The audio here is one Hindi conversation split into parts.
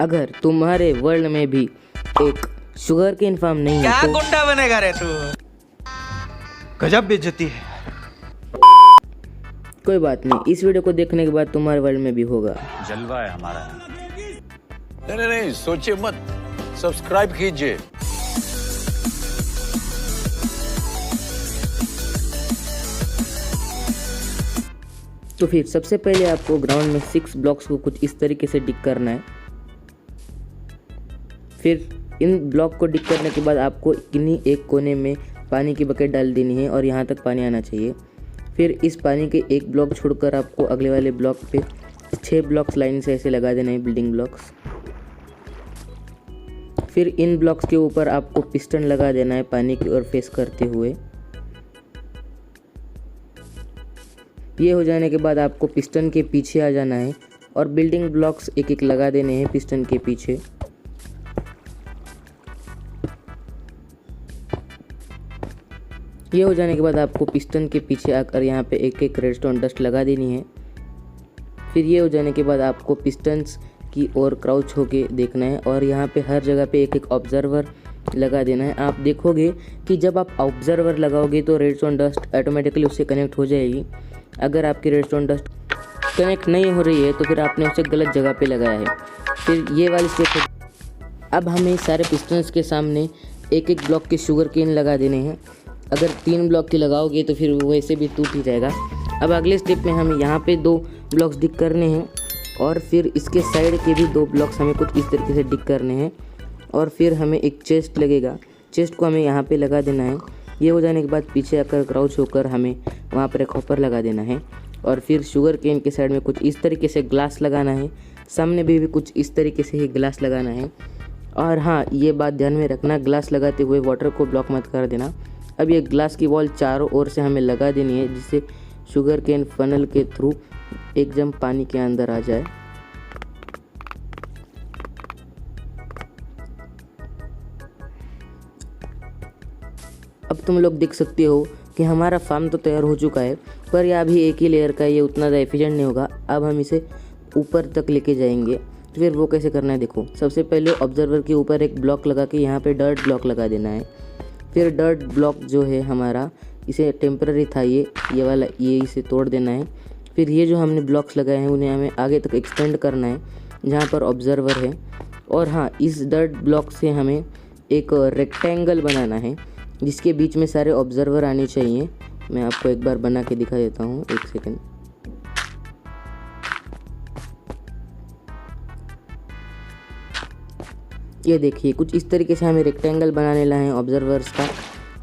अगर तुम्हारे वर्ल्ड में भी एक शुगर केन फार्म नहीं है क्या तो गुंडा बनेगा रे तू। गजब बेइज्जती है। कोई बात नहीं, इस वीडियो को देखने के बाद तुम्हारे वर्ल्ड में भी होगा। जलवा है हमारा। नहीं, सोचिए मत, सब्सक्राइब कीजिए। तो फिर सबसे पहले आपको ग्राउंड में 6 ब्लॉक्स को कुछ इस तरीके से डिग करना है। फिर इन ब्लॉक को डिग करने के बाद आपको किन्हीं एक कोने में पानी की बकेट डाल देनी है और यहाँ तक पानी आना चाहिए। फिर इस पानी के एक ब्लॉक छोड़कर आपको अगले वाले ब्लॉक पे 6 ब्लॉक्स लाइन से ऐसे लगा देना है, बिल्डिंग ब्लॉक्स। फिर इन ब्लॉक्स के ऊपर आपको पिस्टन लगा देना है पानी की ओर फेस करते हुए। ये हो जाने के बाद आपको पिस्टन के पीछे आ जाना है और बिल्डिंग ब्लॉक्स एक एक लगा देने हैं पिस्टन के पीछे। ये हो जाने के बाद आपको पिस्टन के पीछे आकर यहाँ पे एक एक रेडस्टोन डस्ट लगा देनी है। फिर ये हो जाने के बाद आपको पिस्टन्स की ओर क्राउच होके देखना है और यहाँ पे हर जगह पे एक एक ऑब्जर्वर लगा देना है। आप देखोगे कि जब आप ऑब्जर्वर लगाओगे तो रेडस्टोन डस्ट ऑटोमेटिकली उससे कनेक्ट हो जाएगी। अगर आपकी रेडस्टोन डस्ट कनेक्ट नहीं हो रही है तो फिर आपने उसे गलत जगह पे लगाया है। फिर ये वाली स्टेप है। अब हमें सारे पिस्टन्स के सामने एक एक ब्लॉक के शुगर केन लगा देने हैं। अगर 3 ब्लॉक के लगाओगे तो फिर वो वैसे भी टूट ही जाएगा। अब अगले स्टेप में हमें यहाँ पे 2 ब्लॉक्स डिग करने हैं और फिर इसके साइड के भी 2 ब्लॉक्स हमें कुछ इस तरीके से डिग करने हैं और फिर हमें एक चेस्ट लगेगा। चेस्ट को हमें यहाँ पे लगा देना है। ये हो जाने के बाद पीछे आकर क्राउच होकर हमें वहाँ पर एक हॉपर लगा देना है और फिर शुगर केन के साइड में कुछ इस तरीके से ग्लास लगाना है। सामने भी कुछ इस तरीके से ही ग्लास लगाना है। और हाँ, ये बात ध्यान में रखना, ग्लास लगाते हुए वाटर को ब्लॉक मत कर देना। अब ये ग्लास की वॉल चारों ओर से हमें लगा देनी है जिससे शुगर केन फनल के थ्रू एकदम पानी के अंदर आ जाए। अब तुम लोग देख सकते हो कि हमारा फार्म तो तैयार हो चुका है, पर यह अभी एक ही लेयर का है, ये उतना ज़्यादा एफिशिएंट नहीं होगा। अब हम इसे ऊपर तक लेके जाएंगे। तो फिर वो कैसे करना है देखो। सबसे पहले ऑब्जर्वर के ऊपर एक ब्लॉक लगा के यहाँ पे डर्ट ब्लॉक लगा देना है। फिर डर्ट ब्लॉक जो है हमारा, इसे टेम्पररी था ये वाला, ये इसे तोड़ देना है। फिर ये जो हमने ब्लॉक्स लगाए हैं उन्हें हमें आगे तक एक्सटेंड करना है जहाँ पर ऑब्जर्वर है। और हाँ, इस डर्ट ब्लॉक से हमें एक रेक्टेंगल बनाना है जिसके बीच में सारे ऑब्जर्वर आने चाहिए। मैं आपको एक बार बना के दिखा देता हूँ, 1 सेकेंड। ये देखिए, कुछ इस तरीके से हमें रेक्टेंगल बनाने ला है ऑब्जर्वर्स का।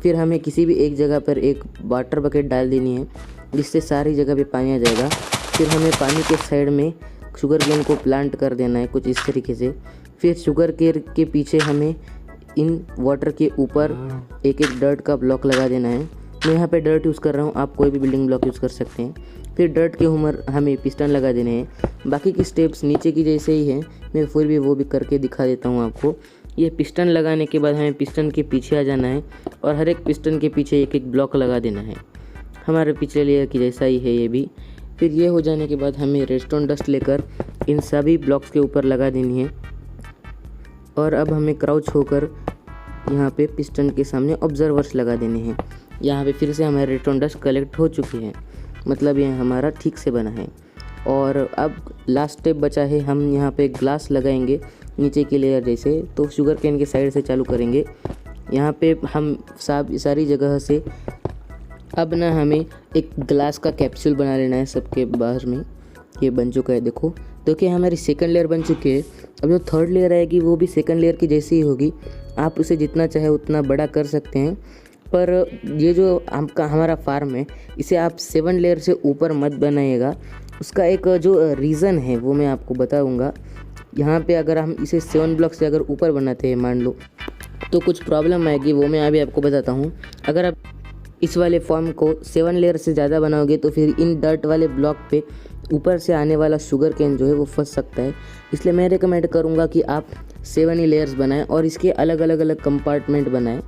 फिर हमें किसी भी एक जगह पर एक वाटर बकेट डाल देनी है जिससे सारी जगह पे पानी आ जाएगा। फिर हमें पानी के साइड में शुगर केन को प्लांट कर देना है कुछ इस तरीके से। फिर शुगर केन के पीछे हमें इन वाटर के ऊपर एक एक डर्ट का ब्लॉक लगा देना है। मैं यहाँ पे डर्ट यूज़ कर रहा हूँ, आप कोई भी बिल्डिंग ब्लॉक यूज़ कर सकते हैं। फिर डर्ट के ऊपर हमें पिस्टन लगा देने हैं। बाकी की स्टेप्स नीचे की जैसे ही हैं, मैं फिर भी वो भी करके दिखा देता हूँ आपको। ये पिस्टन लगाने के बाद हमें पिस्टन के पीछे आ जाना है और हर एक पिस्टन के पीछे एक एक ब्लॉक लगा देना है। हमारे पिछले लेयर की जैसा ही है ये भी। फिर ये हो जाने के बाद हमें रेडस्टोन डस्ट लेकर इन सभी ब्लॉक्स के ऊपर लगा देनी है और अब हमें क्राउच होकर यहाँ पे पिस्टन के सामने ऑब्जर्वर्स लगा देने हैं। यहाँ पे फिर से हमारे रेडस्टोन डस्ट कलेक्ट हो चुके हैं, मतलब ये हमारा ठीक से बना है। और अब लास्ट स्टेप बचा है, हम यहाँ पे ग्लास लगाएंगे नीचे की लेयर जैसे। तो शुगर केन के साइड से चालू करेंगे। यहाँ पे हम सारी जगह से अब ना हमें एक ग्लास का कैप्सूल बना लेना है सबके बाहर में। ये बन चुका है देखो। तो क्या हमारी सेकंड लेयर बन चुकी है। अब जो थर्ड लेयर आएगी वो भी सेकंड लेयर की जैसी ही होगी। आप उसे जितना चाहे उतना बड़ा कर सकते हैं, पर ये जो हमारा फार्म है इसे आप 7 लेयर से ऊपर मत बनाइएगा। उसका एक जो रीज़न है वो मैं आपको बताऊंगा। यहाँ पे अगर हम इसे 7 ब्लॉक से अगर ऊपर बनाते हैं मान लो, तो कुछ प्रॉब्लम आएगी, वो मैं अभी आपको बताता हूँ। अगर आप इस वाले फॉर्म को 7 लेयर से ज़्यादा बनाओगे तो फिर इन डर्ट वाले ब्लॉक पे ऊपर से आने वाला शुगर केन जो है वो फंस सकता है। इसलिए मैं रिकमेंड करूँगा कि आप 7 ही लेयर्स बनाएं और इसके अलग अलग कंपार्टमेंट बनाएं।